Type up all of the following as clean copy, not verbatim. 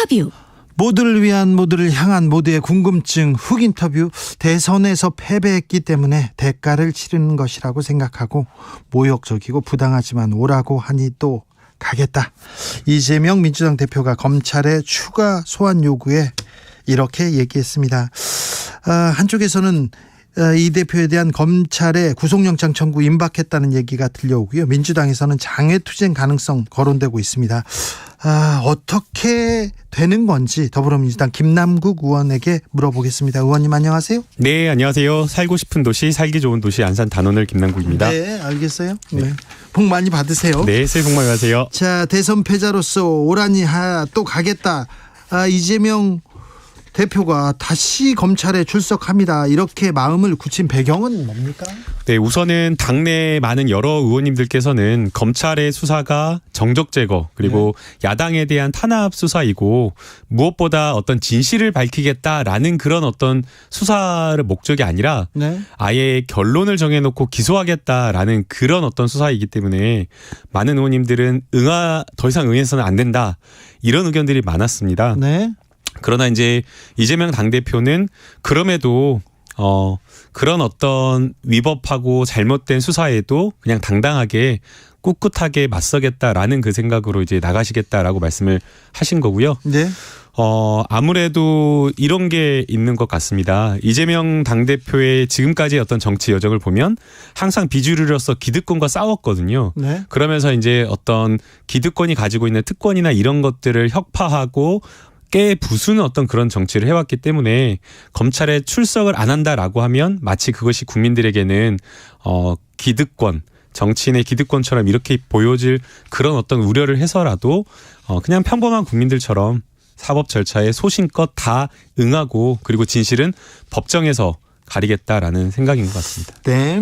인터뷰. 모두를 위한, 모두를 향한, 모두의 궁금증 훅 인터뷰. 대선에서 패배했기 때문에 대가를 치르는 것이라고 생각하고 모욕적이고 부당하지만 오라고 하니 또 가겠다. 이재명 민주당 대표가 검찰의 추가 소환 요구에 이렇게 얘기했습니다. 한쪽에서는 이 대표에 대한 검찰의 구속영장 청구 임박했다는 얘기가 들려오고요. 민주당에서는 장외투쟁 가능성 거론되고 있습니다. 어떻게 되는 건지 더불어민주당 김남국 의원에게 물어보겠습니다. 의원님 안녕하세요. 네, 안녕하세요. 살고 싶은 도시, 살기 좋은 도시 안산 단원을 김남국입니다. 네, 알겠어요. 네. 복 많이 받으세요. 네, 새해 복 많이 받으세요. 자, 대선 패자로서 오라니 또 가겠다. 이재명 대표가 다시 검찰에 출석합니다. 이렇게 마음을 굳힌 배경은 뭡니까? 네, 우선은 당내 많은 여러 의원님들께서는 검찰의 수사가 정적 제거 그리고 야당에 대한 탄압 수사이고 무엇보다 어떤 진실을 밝히겠다라는 그런 어떤 수사를 목적이 아니라 아예 결론을 정해놓고 기소하겠다라는 그런 어떤 수사이기 때문에 많은 의원님들은 더 이상 응해서는 안 된다 이런 의견들이 많았습니다. 네. 그러나 이제 이재명 당대표는 그럼에도 그런 어떤 위법하고 잘못된 수사에도 그냥 당당하게 꿋꿋하게 맞서겠다라는 그 생각으로 이제 나가시겠다라고 말씀을 하신 거고요. 네. 아무래도 이런 게 있는 것 같습니다. 이재명 당대표의 지금까지의 어떤 정치 여정을 보면 항상 비주류로서 기득권과 싸웠거든요. 네. 그러면서 이제 어떤 기득권이 가지고 있는 특권이나 이런 것들을 혁파하고 부수는 어떤 그런 정치를 해왔기 때문에 검찰에 출석을 안 한다라고 하면 마치 그것이 국민들에게는 기득권, 정치인의 기득권처럼 이렇게 보여질 그런 어떤 우려를 해서라도 그냥 평범한 국민들처럼 사법 절차에 소신껏 다 응하고 그리고 진실은 법정에서 가리겠다라는 생각인 것 같습니다. 네,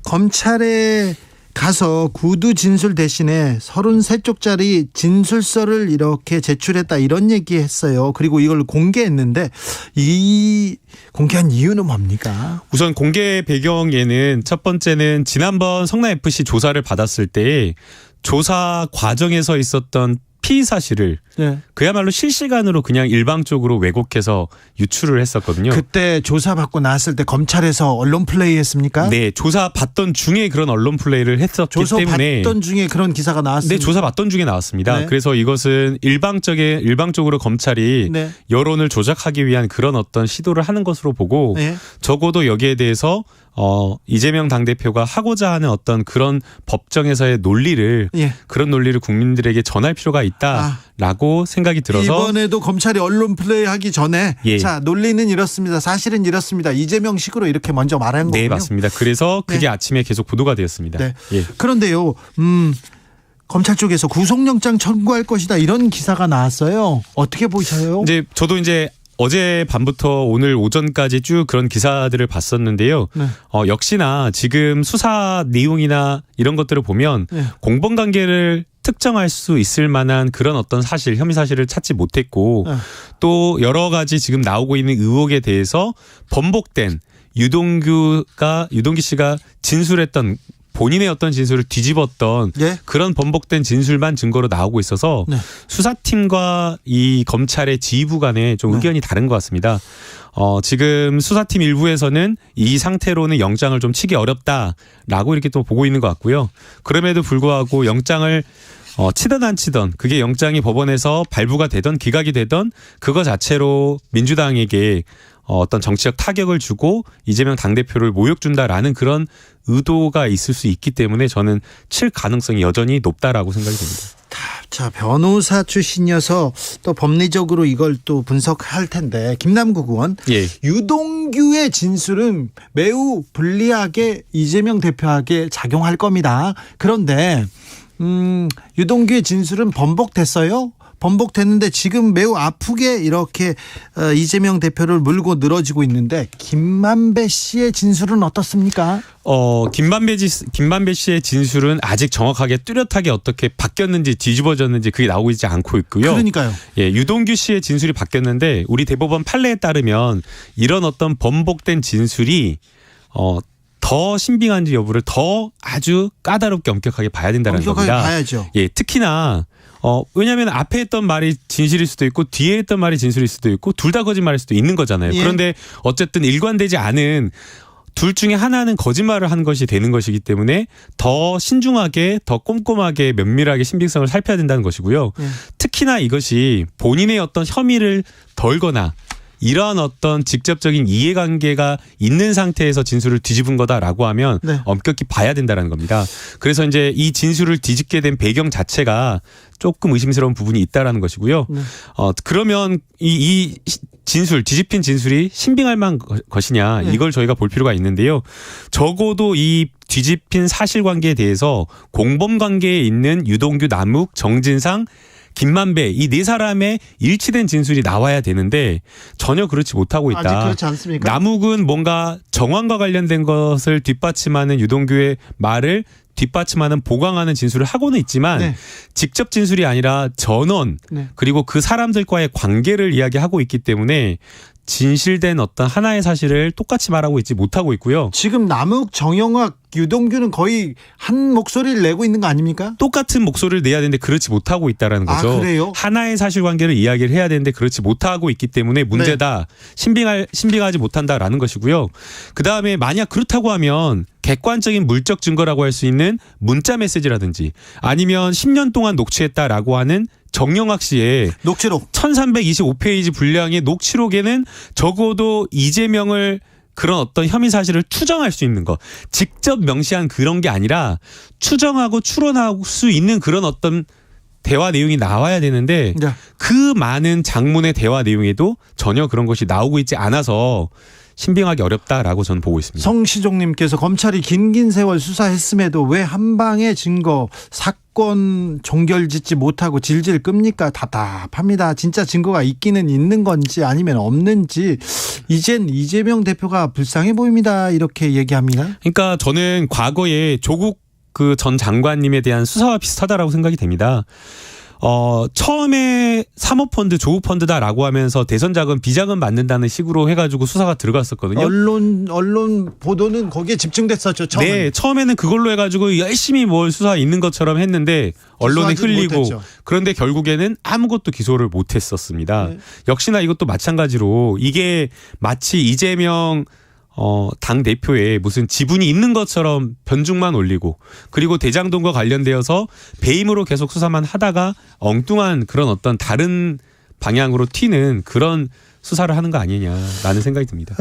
검찰에 가서 구두 진술 대신에 33쪽짜리 진술서를 이렇게 제출했다 이런 얘기했어요. 그리고 이걸 공개했는데 이 공개한 이유는 뭡니까? 우선 공개 배경에는 첫 번째는 지난번 성남FC 조사를 받았을 때 조사 과정에서 있었던 피의 사실을 그야말로 실시간으로 그냥 일방적으로 왜곡해서 유출을 했었거든요. 그때 조사받고 나왔을 때 검찰에서 언론 플레이 했습니까? 네, 조사받던 중에 그런 언론 플레이를 했었기 때문에 조사받던 중에 그런 기사가 나왔습니다. 네, 조사받던 중에 나왔습니다. 네. 그래서 이것은 일방적으로 검찰이 여론을 조작하기 위한 그런 어떤 시도를 하는 것으로 보고 적어도 여기에 대해서 이재명 당대표가 하고자 하는 어떤 그런 법정에서의 논리를 그런 논리를 국민들에게 전할 필요가 있다라고 생각이 들어서 이번에도 검찰이 언론 플레이하기 전에 자, 논리는 이렇습니다. 사실은 이렇습니다. 이재명식으로 이렇게 먼저 말한 거군요. 네, 맞습니다. 그래서 그게 아침에 계속 보도가 되었습니다. 네. 그런데요. 검찰 쪽에서 구속영장 청구할 것이다 이런 기사가 나왔어요. 어떻게 보셔요? 저도 어제 밤부터 오늘 오전까지 쭉 그런 기사들을 봤었는데요. 역시나 지금 수사 내용이나 이런 것들을 보면 공범관계를 특정할 수 있을 만한 그런 어떤 혐의 사실을 찾지 못했고 또 여러 가지 지금 나오고 있는 의혹에 대해서 번복된 유동규 씨가 진술했던 본인의 어떤 진술을 뒤집었던 그런 번복된 진술만 증거로 나오고 있어서 수사팀과 이 검찰의 지휘부 간에 좀 의견이 다른 것 같습니다. 지금 수사팀 일부에서는 이 상태로는 영장을 좀 치기 어렵다라고 이렇게 또 보고 있는 것 같고요. 그럼에도 불구하고 영장을 치든 안 치든 그게 영장이 법원에서 발부가 되던 기각이 되던 그거 자체로 민주당에게 어떤 정치적 타격을 주고 이재명 당대표를 모욕 준다라는 그런 의도가 있을 수 있기 때문에 저는 칠 가능성이 여전히 높다라고 생각이 됩니다. 자, 변호사 출신이어서 또 법리적으로 이걸 또 분석할 텐데 김남국 의원, 유동규의 진술은 매우 불리하게 이재명 대표에게 작용할 겁니다. 그런데 유동규의 진술은 번복됐어요. 번복됐는데 지금 매우 아프게 이렇게 이재명 대표를 물고 늘어지고 있는데 김만배 씨의 진술은 어떻습니까? 김만배 씨의 진술은 아직 정확하게 뚜렷하게 어떻게 바뀌었는지 뒤집어졌는지 그게 나오고 있지 않고 있고요. 그러니까요. 유동규 씨의 진술이 바뀌었는데 우리 대법원 판례에 따르면 이런 어떤 번복된 진술이 더 신빙한지 여부를 더 아주 까다롭게 엄격하게 봐야 된다는 겁니다. 봐야죠. 특히나 왜냐하면 앞에 했던 말이 진실일 수도 있고 뒤에 했던 말이 진실일 수도 있고 둘 다 거짓말일 수도 있는 거잖아요. 예. 그런데 어쨌든 일관되지 않은 둘 중에 하나는 거짓말을 한 것이 되는 것이기 때문에 더 신중하게 더 꼼꼼하게 면밀하게 신빙성을 살펴야 된다는 것이고요. 특히나 이것이 본인의 어떤 혐의를 덜거나 이러한 어떤 직접적인 이해관계가 있는 상태에서 진술을 뒤집은 거다라고 하면 네. 엄격히 봐야 된다는 겁니다. 그래서 이제 이 진술을 뒤집게 된 배경 자체가 조금 의심스러운 부분이 있다라는 것이고요. 네. 그러면 이 진술, 뒤집힌 진술이 신빙할 만한 것이냐 네. 이걸 저희가 볼 필요가 있는데요. 적어도 이 뒤집힌 사실관계에 대해서 공범관계에 있는 유동규, 남욱, 정진상, 김만배 이 네 사람의 일치된 진술이 나와야 되는데 전혀 그렇지 못하고 있다. 아직 그렇지 않습니까? 남욱은 뭔가 정황과 관련된 것을 뒷받침하는 유동규의 말을 뒷받침하는 보강하는 진술을 하고는 있지만 네. 직접 진술이 아니라 전원 네. 그리고 그 사람들과의 관계를 이야기하고 있기 때문에 진실된 어떤 하나의 사실을 똑같이 말하고 있지 못하고 있고요. 지금 남욱, 정영학, 유동규는 거의 한 목소리를 내고 있는 거 아닙니까? 똑같은 목소리를 내야 되는데 그렇지 못하고 있다라는 거죠. 아, 그래요? 하나의 사실관계를 이야기를 해야 되는데 그렇지 못하고 있기 때문에 문제다. 신빙하지 못한다라는 것이고요. 그다음에 만약 그렇다고 하면 객관적인 물적 증거라고 할 수 있는 문자 메시지라든지 아니면 10년 동안 녹취했다라고 하는 정영학 씨의 녹취록 1325페이지 분량의 녹취록에는 적어도 이재명을 그런 어떤 혐의 사실을 추정할 수 있는 것, 직접 명시한 그런 게 아니라 추정하고 추론할 수 있는 그런 어떤 대화 내용이 나와야 되는데 네. 그 많은 장문의 대화 내용에도 전혀 그런 것이 나오고 있지 않아서 신빙하기 어렵다라고 저는 보고 있습니다. 성시종님께서 검찰이 긴 세월 수사했음에도 왜 한 방의 증거 사건 종결짓지 못하고 질질 끕니까? 답답합니다. 진짜 증거가 있기는 있는 건지 아니면 없는지 이젠 이재명 대표가 불쌍해 보입니다. 이렇게 얘기합니다. 그러니까 저는 과거에 조국 그 전 장관님에 대한 수사와 비슷하다라고 생각이 됩니다. 처음에 사모펀드, 조우펀드다라고 하면서 대선 자금, 비자금 받는다는 식으로 해가지고 수사가 들어갔었거든요. 언론 보도는 거기에 집중됐었죠. 처음에. 네, 처음에는 그걸로 해가지고 열심히 뭘 수사 있는 것처럼 했는데 언론이 흘리고 못했죠. 그런데 결국에는 아무것도 기소를 못했었습니다. 네. 역시나 이것도 마찬가지로 이게 마치 이재명 당 대표에 무슨 지분이 있는 것처럼 변죽만 올리고 그리고 대장동과 관련되어서 배임으로 계속 수사만 하다가 엉뚱한 그런 어떤 다른 방향으로 튀는 그런 수사를 하는 거 아니냐라는 생각이 듭니다.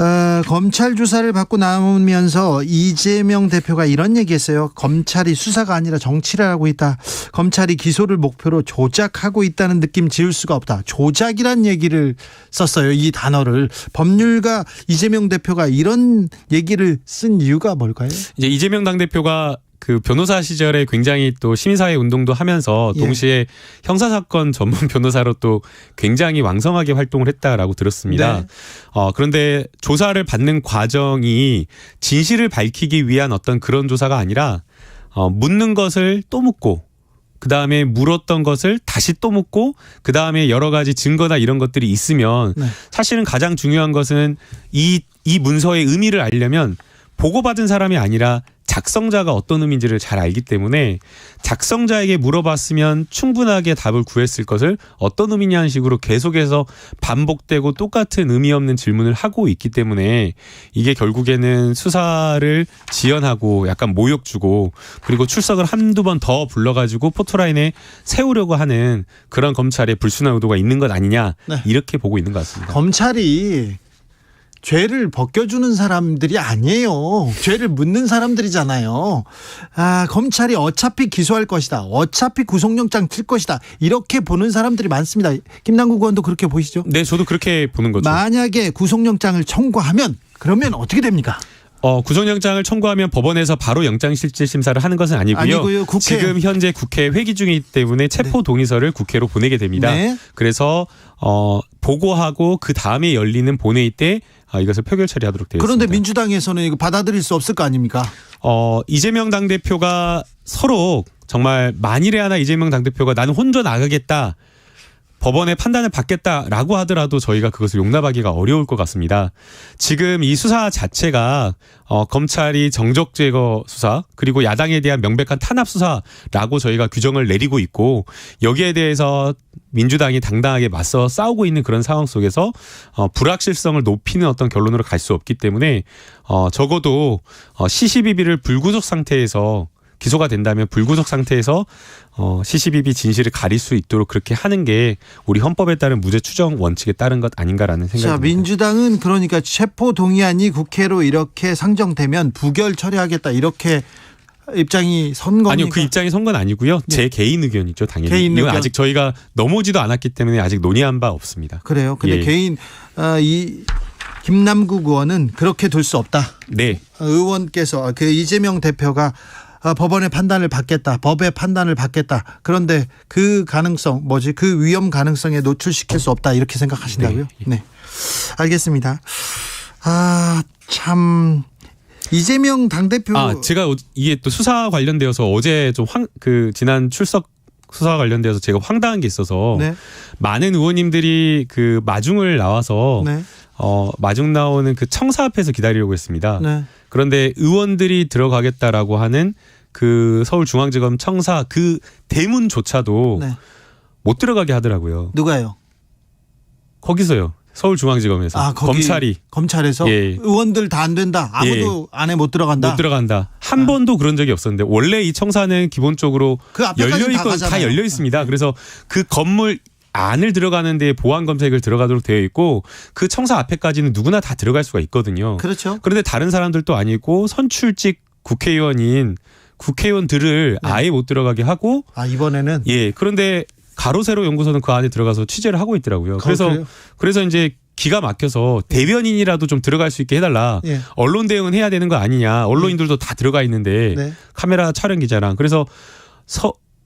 검찰 조사를 받고 나오면서 이재명 대표가 이런 얘기했어요. 검찰이 수사가 아니라 정치를 하고 있다. 검찰이 기소를 목표로 조작하고 있다는 느낌 지울 수가 없다. 조작이란 얘기를 썼어요. 이 단어를. 법률가 이재명 대표가 이런 얘기를 쓴 이유가 뭘까요? 이제 이재명 당대표가 그 변호사 시절에 굉장히 또 시민사회 운동도 하면서 동시에 형사사건 전문 변호사로 또 굉장히 왕성하게 활동을 했다라고 들었습니다. 네. 그런데 조사를 받는 과정이 진실을 밝히기 위한 어떤 그런 조사가 아니라 묻는 것을 또 묻고 그다음에 물었던 것을 다시 또 묻고 그다음에 여러 가지 증거나 이런 것들이 있으면 사실은 가장 중요한 것은 이 문서의 의미를 알려면 보고받은 사람이 아니라 작성자가 어떤 의미인지를 잘 알기 때문에 작성자에게 물어봤으면 충분하게 답을 구했을 것을 어떤 의미냐는 식으로 계속해서 반복되고 똑같은 의미 없는 질문을 하고 있기 때문에 이게 결국에는 수사를 지연하고 약간 모욕 주고 그리고 출석을 한두 번 더 불러가지고 포토라인에 세우려고 하는 그런 검찰의 불순한 의도가 있는 것 아니냐 이렇게 보고 있는 것 같습니다. 검찰이 죄를 벗겨주는 사람들이 아니에요. 죄를 묻는 사람들이잖아요. 검찰이 어차피 기소할 것이다. 어차피 구속영장 칠 것이다. 이렇게 보는 사람들이 많습니다. 김남국 의원도 그렇게 보시죠? 네, 저도 그렇게 보는 거죠. 만약에 구속영장을 청구하면 그러면 어떻게 됩니까? 구속영장을 청구하면 법원에서 바로 영장실질심사를 하는 것은 아니고요. 지금 현재 국회 회기 중이기 때문에 체포동의서를 국회로 보내게 됩니다. 네. 그래서 보고하고 그 다음에 열리는 본회의 때 이것을 표결 처리하도록 되어 있습니다. 그런데 민주당에서는 이거 받아들일 수 없을 거 아닙니까? 이재명 당대표가 서로 정말 만일에 하나 이재명 당대표가 나는 혼자 나가겠다. 법원의 판단을 받겠다라고 하더라도 저희가 그것을 용납하기가 어려울 것 같습니다. 지금 이 수사 자체가 검찰이 정적 제거 수사 그리고 야당에 대한 명백한 탄압 수사라고 저희가 규정을 내리고 있고 여기에 대해서 민주당이 당당하게 맞서 싸우고 있는 그런 상황 속에서 불확실성을 높이는 어떤 결론으로 갈 수 없기 때문에 적어도 시시비비를 불구속 상태에서 기소가 된다면 불구속 상태에서 시시비비 진실을 가릴 수 있도록 그렇게 하는 게 우리 헌법에 따른 무죄 추정 원칙에 따른 것 아닌가라는 생각이 듭니다. 민주당은 그러니까 체포 동의안이 국회로 이렇게 상정되면 부결 처리하겠다 이렇게 입장이 선 겁니까? 아니요. 그 입장이 선 건 아니고요. 네. 제 개인 의견이죠. 당연히. 개인 이건 의견. 아직 저희가 넘어오지도 않았기 때문에 아직 논의한 바 없습니다. 그래요. 근데 개인 이 김남국 의원은 그렇게 둘 수 없다. 네. 의원께서 그 이재명 대표가 법원의 판단을 받겠다. 법의 판단을 받겠다. 그런데 그 가능성 그 위험 가능성에 노출시킬 수 없다. 이렇게 생각하신다고요? 네. 알겠습니다. 참 이재명 당대표 제가 이게 또 수사 관련되어서 어제 좀 지난 출석 수사 관련되어서 제가 황당한 게 있어서 네. 많은 의원님들이 그 마중을 나와서 네. 마중 나오는 그 청사 앞에서 기다리려고 했습니다. 네. 그런데 의원들이 들어가겠다라고 하는 그 서울중앙지검 청사 그 대문조차도 네. 못 들어가게 하더라고요. 누가요? 거기서요. 서울중앙지검에서 검찰에서 예. 의원들 다 안 된다. 아무도 안에 못 들어간다. 못 들어간다. 한 번도 그런 적이 없었는데 원래 이 청사는 기본적으로 그 열려 있고 다 열려 있습니다. 그래서 그 건물 안을 들어가는 데 보안 검색을 들어가도록 되어 있고 그 청사 앞에까지는 누구나 다 들어갈 수가 있거든요. 그렇죠. 그런데 다른 사람들도 아니고 선출직 국회의원들을 아예 못 들어가게 하고 이번에는 그런데 가로세로 연구소는 그 안에 들어가서 취재를 하고 있더라고요. 그래서 이제 기가 막혀서 대변인이라도 좀 들어갈 수 있게 해달라. 예. 언론 대응은 해야 되는 거 아니냐. 언론인들도 다 들어가 있는데 네. 카메라 촬영 기자랑 그래서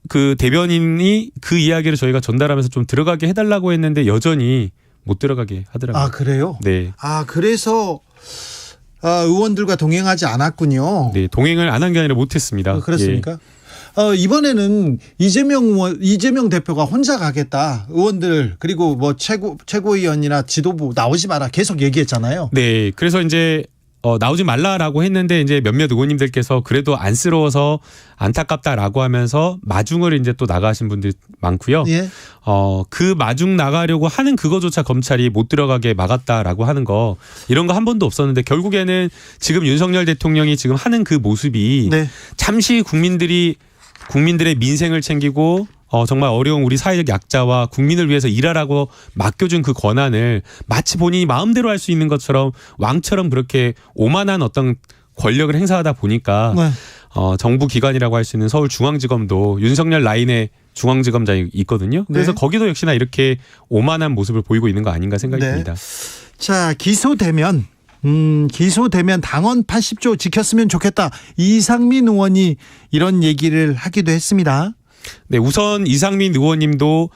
그 대변인이 그 이야기를 저희가 전달하면서 좀 들어가게 해달라고 했는데 여전히 못 들어가게 하더라고요. 그래요? 네. 그래서 의원들과 동행하지 않았군요. 네, 동행을 안 한 게 아니라 못했습니다. 그렇습니까? 이번에는 이재명 대표가 혼자 가겠다. 의원들 그리고 뭐 최고위원이나 지도부 나오지 마라 계속 얘기했잖아요. 네, 그래서 이제 나오지 말라라고 했는데 이제 몇몇 의원님들께서 그래도 안쓰러워서 안타깝다라고 하면서 마중을 이제 또 나가신 분들 많고요. 예. 그 마중 나가려고 하는 그거조차 검찰이 못 들어가게 막았다라고 하는 거 이런 거 한 번도 없었는데 결국에는 지금 윤석열 대통령이 지금 하는 그 모습이 네. 잠시 국민들의 민생을 챙기고 정말 어려운 우리 사회적 약자와 국민을 위해서 일하라고 맡겨준 그 권한을 마치 본인이 마음대로 할 수 있는 것처럼 왕처럼 그렇게 오만한 어떤 권력을 행사하다 보니까 네. 정부 기관이라고 할 수 있는 서울중앙지검도 윤석열 라인의 중앙지검장이 있거든요. 그래서 네. 거기도 역시나 이렇게 오만한 모습을 보이고 있는 거 아닌가 생각이 듭니다. 자, 기소되면 당원 80조 지켰으면 좋겠다. 이상민 의원이 이런 얘기를 하기도 했습니다. 네, 우선 이상민 의원님도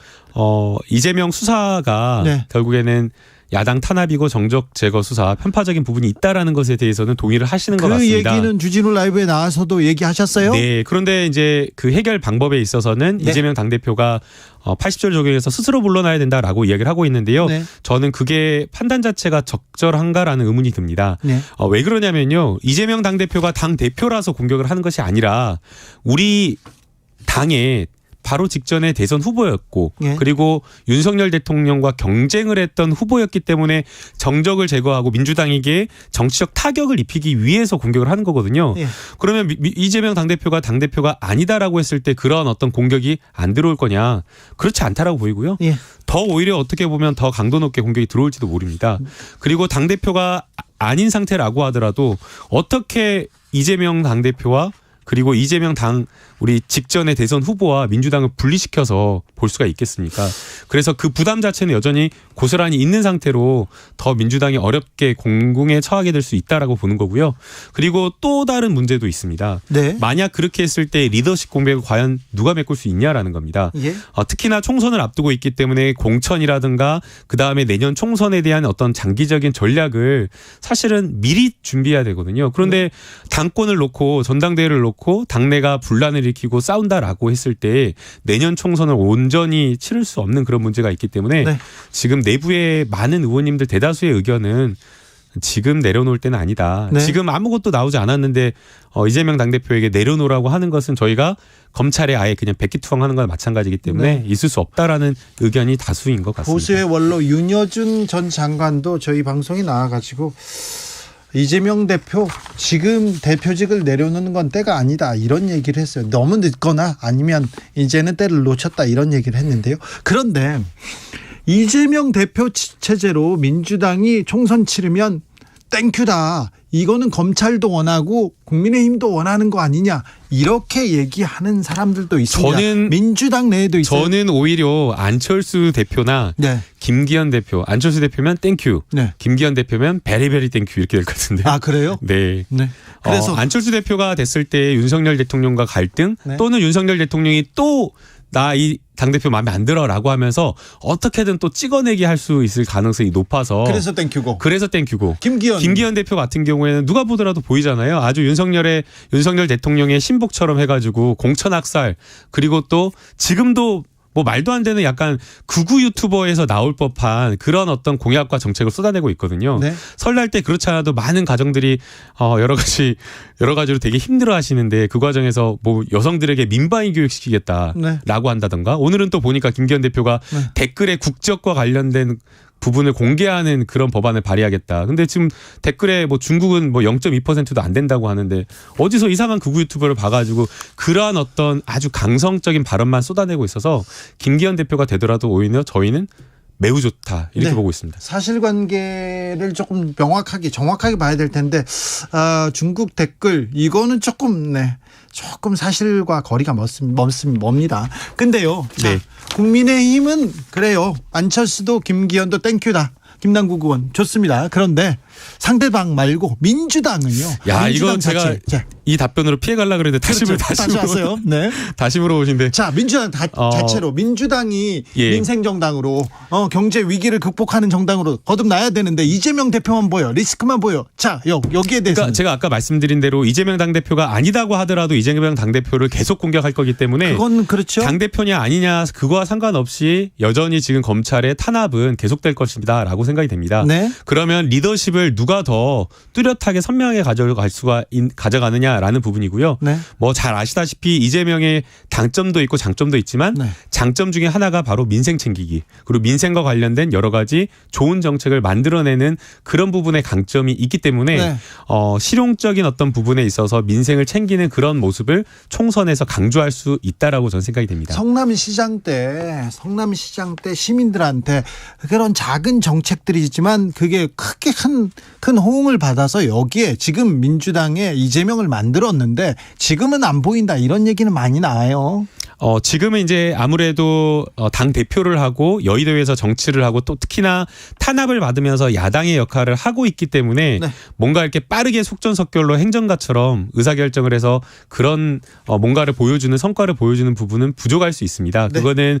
이재명 수사가 결국에는 야당 탄압이고 정적 제거 수사 편파적인 부분이 있다라는 것에 대해서는 동의를 하시는 것 같습니다. 그 얘기는 주진우 라이브에 나와서도 얘기하셨어요? 네. 그런데 이제 그 해결 방법에 있어서는 이재명 당대표가 80조를 적용해서 스스로 물러나야 된다라고 이야기를 하고 있는데요. 네. 저는 그게 판단 자체가 적절한가라는 의문이 듭니다. 네. 왜 그러냐면요. 이재명 당대표가 당대표라서 공격을 하는 것이 아니라 우리 당의 바로 직전에 대선 후보였고 그리고 윤석열 대통령과 경쟁을 했던 후보였기 때문에 정적을 제거하고 민주당에게 정치적 타격을 입히기 위해서 공격을 하는 거거든요. 그러면 이재명 당대표가 아니다라고 했을 때 그런 어떤 공격이 안 들어올 거냐. 그렇지 않다라고 보이고요. 더 오히려 어떻게 보면 더 강도 높게 공격이 들어올지도 모릅니다. 그리고 당대표가 아닌 상태라고 하더라도 어떻게 이재명 당대표와 그리고 이재명 우리 직전의 대선 후보와 민주당을 분리시켜서 볼 수가 있겠습니까? 그래서 그 부담 자체는 여전히 고스란히 있는 상태로 더 민주당이 어렵게 공궁에 처하게 될 수 있다라고 보는 거고요. 그리고 또 다른 문제도 있습니다. 네. 만약 그렇게 했을 때 리더십 공백을 과연 누가 메꿀 수 있냐라는 겁니다. 특히나 총선을 앞두고 있기 때문에 공천이라든가 그다음에 내년 총선에 대한 어떤 장기적인 전략을 사실은 미리 준비해야 되거든요. 그런데 당권을 놓고 전당대회를 놓고 해놓고 당내가 분란을 일으키고 싸운다라고 했을 때 내년 총선을 온전히 치를 수 없는 그런 문제가 있기 때문에 네. 지금 내부의 많은 의원님들 대다수의 의견은 지금 내려놓을 때는 아니다. 네. 지금 아무것도 나오지 않았는데 이재명 당대표에게 내려놓으라고 하는 것은 저희가 검찰에 아예 그냥 백기투항하는 거나 마찬가지이기 때문에 네. 있을 수 없다라는 의견이 다수인 것 같습니다. 보수의 원로 윤여준 전 장관도 저희 방송에 나와가지고 이재명 대표 지금 대표직을 내려놓는 건 때가 아니다 이런 얘기를 했어요. 너무 늦거나 아니면 이제는 때를 놓쳤다 이런 얘기를 했는데요. 그런데 이재명 대표 체제로 민주당이 총선 치르면 땡큐다. 이거는 검찰도 원하고 국민의힘도 원하는 거 아니냐. 이렇게 얘기하는 사람들도 있습니다. 저는 민주당 내에도 있어요. 저는 오히려 안철수 대표나 네. 김기현 대표. 안철수 대표면 땡큐. 네. 김기현 대표면 베리베리 땡큐 이렇게 될 것 같은데. 아 그래요? 네. 네. 그래서 안철수 대표가 됐을 때 윤석열 대통령과 갈등 네. 또는 윤석열 대통령이 또 나 이 당대표 마음에 안 들어라고 하면서 어떻게든 또 찍어내기 할 수 있을 가능성이 높아서 그래서 땡큐고 김기현 대표 같은 경우에는 누가 보더라도 보이잖아요. 아주 윤석열 대통령의 신복처럼 해가지고 공천학살 그리고 또 지금도 뭐 말도 안 되는 약간 극우 유튜버에서 나올 법한 그런 어떤 공약과 정책을 쏟아내고 있거든요. 네. 설날 때 그렇지 않아도 많은 가정들이 여러 가지로 되게 힘들어 하시는데 그 과정에서 뭐 여성들에게 민방위 교육시키겠다라고 네. 한다던가 오늘은 또 보니까 김기현 대표가 네. 댓글에 국적과 관련된 부분을 공개하는 그런 법안을 발의하겠다. 근데 지금 댓글에 뭐 중국은 뭐 0.2%도 안 된다고 하는데 어디서 이상한 극우 유튜버를 봐가지고 그러한 어떤 아주 강성적인 발언만 쏟아내고 있어서 김기현 대표가 되더라도 오히려 저희는 매우 좋다 이렇게 네. 보고 있습니다. 사실관계를 조금 명확하게 정확하게 봐야 될 텐데 중국 댓글 이거는 조금 사실과 거리가 멉니다. 근데요. 네. 국민의힘은 그래요. 안철수도 김기현도 땡큐다. 김남국 의원 좋습니다. 그런데 상대방 말고 민주당은요. 야, 이건 제가 이 답변으로 피해가려고 그랬는데 다시 하세요. 네. 다시 물어보신데. 자, 민주당 자체로 민주당이 민생정당으로 경제 위기를 극복하는 정당으로 거듭나야 되는데 이재명 대표만 보여. 리스크만 보여. 자, 여기에 대해서 그러니까 제가 아까 말씀드린 대로 이재명 당대표가 아니다고 하더라도 이재명 당대표를 계속 공격할 거기 때문에 그건 그렇죠. 당대표냐 아니냐 그거와 상관없이 여전히 지금 검찰의 탄압은 계속될 것이다라고 생각이 됩니다. 네. 그러면 리더십을 누가 더 뚜렷하게 선명하게 가져가느냐라는 부분이고요. 네. 뭐 잘 아시다시피 이재명의 당점도 있고 장점도 있지만 네. 장점 중에 하나가 바로 민생 챙기기 그리고 민생과 관련된 여러 가지 좋은 정책을 만들어내는 그런 부분의 강점이 있기 때문에 네. 실용적인 어떤 부분에 있어서 민생을 챙기는 그런 모습을 총선에서 강조할 수 있다라고 저는 생각이 됩니다. 성남시장 때 시민들한테 그런 작은 정책들이지만 그게 크게 큰 호응을 받아서 여기에 지금 민주당에 이재명을 만들었는데 지금은 안 보인다 이런 얘기는 많이 나와요. 지금은 이제 아무래도 당 대표를 하고 여의도에서 정치를 하고 또 특히나 탄압을 받으면서 야당의 역할을 하고 있기 때문에 네. 뭔가 이렇게 빠르게 속전속결로 행정가처럼 의사결정을 해서 그런 뭔가를 보여주는 성과를 보여주는 부분은 부족할 수 있습니다. 네. 그거는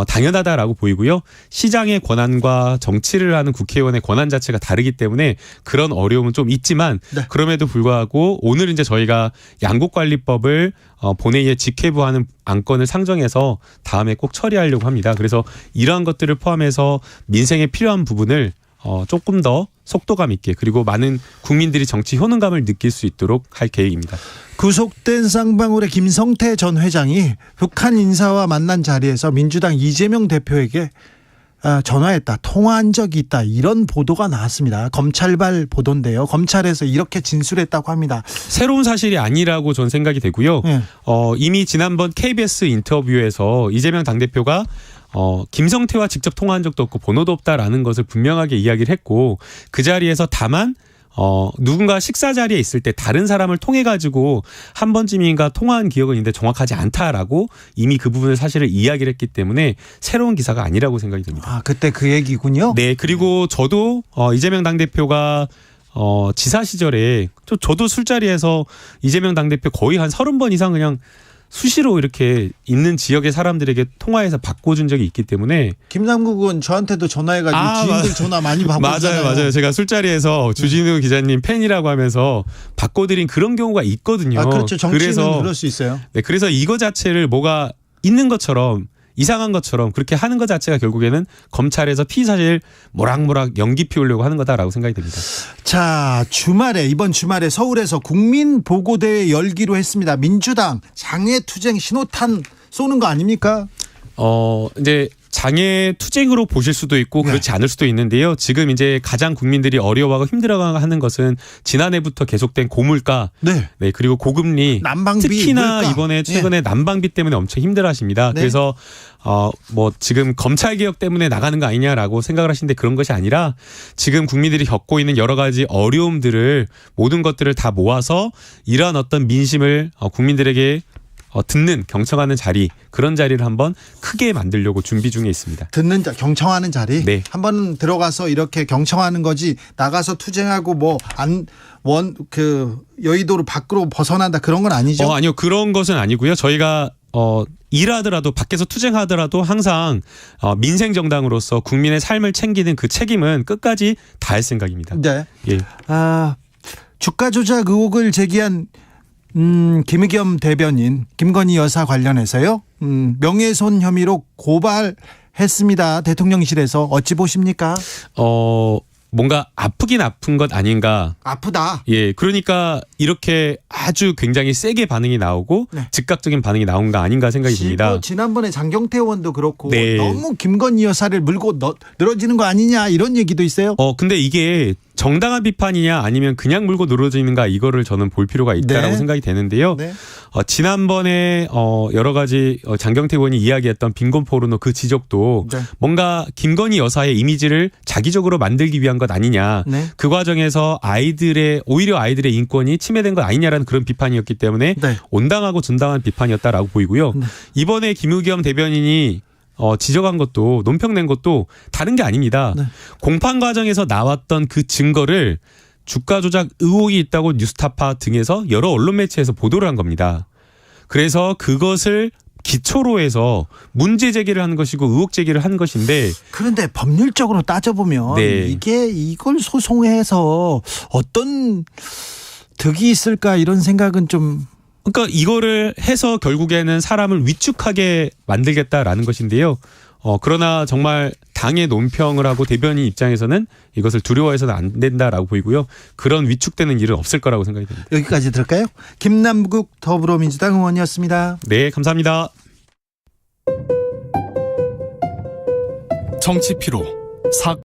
당연하다라고 보이고요. 시장의 권한과 정치를 하는 국회의원의 권한 자체가 다르기 때문에 그런 어려움은 좀 있지만 네. 그럼에도 불구하고 오늘 이제 저희가 양국관리법을 본회의에 직회부하는 안건을 상정해서 다음에 꼭 처리하려고 합니다. 그래서 이러한 것들을 포함해서 민생에 필요한 부분을 조금 더 속도감 있게 그리고 많은 국민들이 정치 효능감을 느낄 수 있도록 할 계획입니다. 구속된 쌍방울의 김성태 전 회장이 북한 인사와 만난 자리에서 민주당 이재명 대표에게 전화했다, 통화한 적이 있다 이런 보도가 나왔습니다. 검찰발 보도인데요. 검찰에서 이렇게 진술했다고 합니다. 새로운 사실이 아니라고 저는 생각이 되고요. 네. 이미 지난번 KBS 인터뷰에서 이재명 당대표가 김성태와 직접 통화한 적도 없고 번호도 없다라는 것을 분명하게 이야기를 했고 그 자리에서 다만 누군가 식사 자리에 있을 때 다른 사람을 통해 가지고 한 번쯤인가 통화한 기억은 있는데 정확하지 않다라고 이미 그 부분을 사실을 이야기를 했기 때문에 새로운 기사가 아니라고 생각이 듭니다. 아, 그때 그 얘기군요. 네, 그리고 저도 이재명 당대표가 지사 시절에 저도 술자리에서 이재명 당대표 거의 한 30번 이상 그냥 수시로 이렇게 있는 지역의 사람들에게 통화해서 바꿔준 적이 있기 때문에. 김남국은 저한테도 전화해가지고 지인들 전화 많이 바꿔주잖아요. 맞아요. 제가 술자리에서 주진우 기자님 팬이라고 하면서 바꿔드린 그런 경우가 있거든요. 그렇죠. 정치인은 그럴 수 있어요. 네, 그래서 이거 자체를 뭐가 있는 것처럼 이상한 것처럼 그렇게 하는 것 자체가 결국에는 검찰에서 피의사실 모락모락 연기 피우려고 하는 거다라고 생각이 됩니다. 자, 이번 주말에 서울에서 국민보고대회 열기로 했습니다. 민주당 장외투쟁 신호탄 쏘는 거 아닙니까? 이제 장애투쟁으로 보실 수도 있고 그렇지 않을 수도 있는데요. 지금 이제 가장 국민들이 어려워하고 힘들어하는 것은 지난해부터 계속된 고물가, 네, 그리고 고금리, 난방비, 특히나 물가. 이번에 최근에 난방비 때문에 엄청 힘들어하십니다. 네. 그래서 뭐 지금 검찰 개혁 때문에 나가는 거 아니냐라고 생각을 하시는데 그런 것이 아니라 지금 국민들이 겪고 있는 여러 가지 어려움들을 모든 것들을 다 모아서 이러한 어떤 민심을 국민들에게 듣는 경청하는 자리, 그런 자리를 한번 크게 만들려고 준비 중에 있습니다. 경청하는 자리. 네. 한번 들어가서 이렇게 경청하는 거지 나가서 투쟁하고 여의도로 밖으로 벗어난다 그런 건 아니죠? 아니요, 그런 것은 아니고요. 저희가 일하더라도 밖에서 투쟁하더라도 항상 민생 정당으로서 국민의 삶을 챙기는 그 책임은 끝까지 다할 생각입니다. 네. 예. 주가 조작 의혹을 제기한 김의겸 대변인 김건희 여사 관련해서요. 명예훼손 혐의로 고발했습니다. 대통령실에서 어찌 보십니까? 뭔가 아프긴 아픈 것 아닌가. 아프다. 예, 그러니까 이렇게 아주 굉장히 세게 반응이 나오고 즉각적인 반응이 나온 거 아닌가 생각이 듭니다. 지난번에 장경태 의원도 그렇고 네. 너무 김건희 여사를 물고 늘어지는 거 아니냐 이런 얘기도 있어요. 근데 이게 정당한 비판이냐 아니면 그냥 물고 늘어지는가 이거를 저는 볼 필요가 있다라고 생각이 되는데요. 네. 지난번에 여러 가지 장경태 의원이 이야기했던 빈곤 포르노 그 지적도 뭔가 김건희 여사의 이미지를 자기적으로 만들기 위한 것 아니냐. 그 과정에서 오히려 아이들의 인권이 침해된 것 아니냐라는 그런 비판이었기 때문에 온당하고 준당한 비판이었다라고 보이고요. 이번에 김의겸 대변인이 지적한 것도 논평낸 것도 다른 게 아닙니다. 공판 과정에서 나왔던 그 증거를 주가 조작 의혹이 있다고 뉴스타파 등에서 여러 언론 매체에서 보도를 한 겁니다. 그래서 그것을 기초로 해서 문제 제기를 하는 것이고 의혹 제기를 하는 것인데, 그런데 법률적으로 따져보면 이걸 소송해서 어떤 득이 있을까 이런 생각은 좀. 그러니까 이거를 해서 결국에는 사람을 위축하게 만들겠다라는 것인데요. 그러나 정말 당의 논평을 하고 대변인 입장에서는 이것을 두려워해서는 안 된다라고 보이고요. 그런 위축되는 일은 없을 거라고 생각이 됩니다. 여기까지 들을까요? 김남국 더불어민주당 의원이었습니다. 네, 감사합니다. 정치 피로